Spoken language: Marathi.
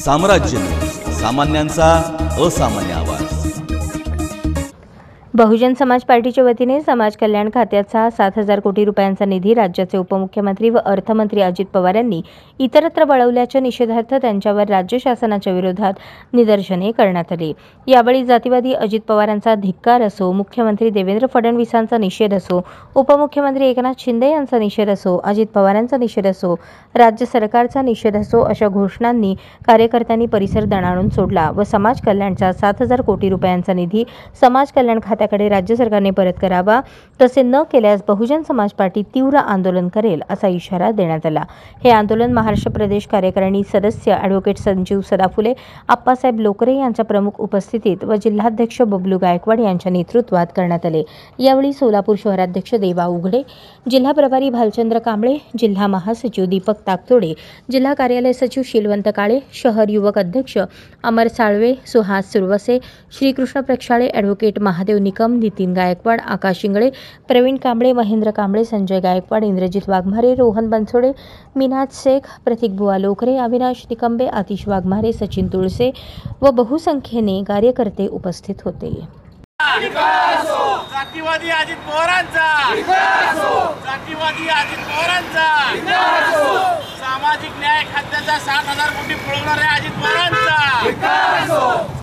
साम्राज्य सामान्यांचा असामान्य आवाज। बहुजन समाज पार्टीच्या वतीने समाज कल्याण खात्याचा 7,000 कोटी रुपयांचा निधी राज्याचे उपमुख्यमंत्री व अर्थमंत्री अजित पवार यांनी इतरत्र वळवल्याच्या निषेधार्थ त्यांच्यावर राज्य शासनाच्या विरोधात निदर्शने करण्यात आली। यावेळी जातीवादी अजित पवारांचा धिक्कार असो, मुख्यमंत्री देवेंद्र फडणवीसांचा निषेध असो, उपमुख्यमंत्री एकनाथ शिंदे यांचा निषेध असो, अजित पवारांचा निषेध असो, राज्य सरकारचा निषेध असो अशा घोषणांनी कार्यकर्त्यांनी परिसर दणाणून सोडला व समाज कल्याणचा 7,000 कोटी रुपयांचा निधी समाज कल्याण खात्याकडे राज्य सरकारने परत करावा, तसे न केल्यास बहुजन समाज पार्टी तीव्र आंदोलन करेल असा इशारा देण्यात आला। हे आंदोलन महाराष्ट्र प्रदेश कार्यकारिणी सदस्य ॲडव्होकेट संजीव सदाफुले, आप्पासाहेब लोकरे यांच्या प्रमुख उपस्थितीत व जिल्हाध्यक्ष बबलू गायकवाड यांच्या नेतृत्वात करण्यात आले। यावेळी सोलापूर शहराध्यक्ष देवा उघडे, जिल्हा प्रभारी भालचंद्र कांबळे, जिल्हा महासचिव दीपक ताकतोडे, जिल्हा कार्यालय सचिव शीलवंत काळे, शहर युवक अध्यक्ष अमर साळवे, सुहास सुरवसे, श्रीकृष्ण प्रक्षाळे, ॲडव्होकेट महादेव निकम, नितीन गायकवाड, आकाश इंगळे, प्रवीण कांबळे, महेंद्र कांबळे, संजय गायकवाड, इंद्रजित वाघमारे, रोहन बनसोडे, मिनाज शेख, प्रतीक बुवा लोकरे, अविनाश निकंबे, आतिश वाघमारे, सचिन तुळसे व बहुसंख्येने कार्यकर्ते उपस्थित होते। जातीवादी अजित पवारांचा, जातीवादी अजित पवारांचा, सामाजिक न्याय खात्याचा 7,000 कोटी पळवणाऱ्या अजित पवारांचा।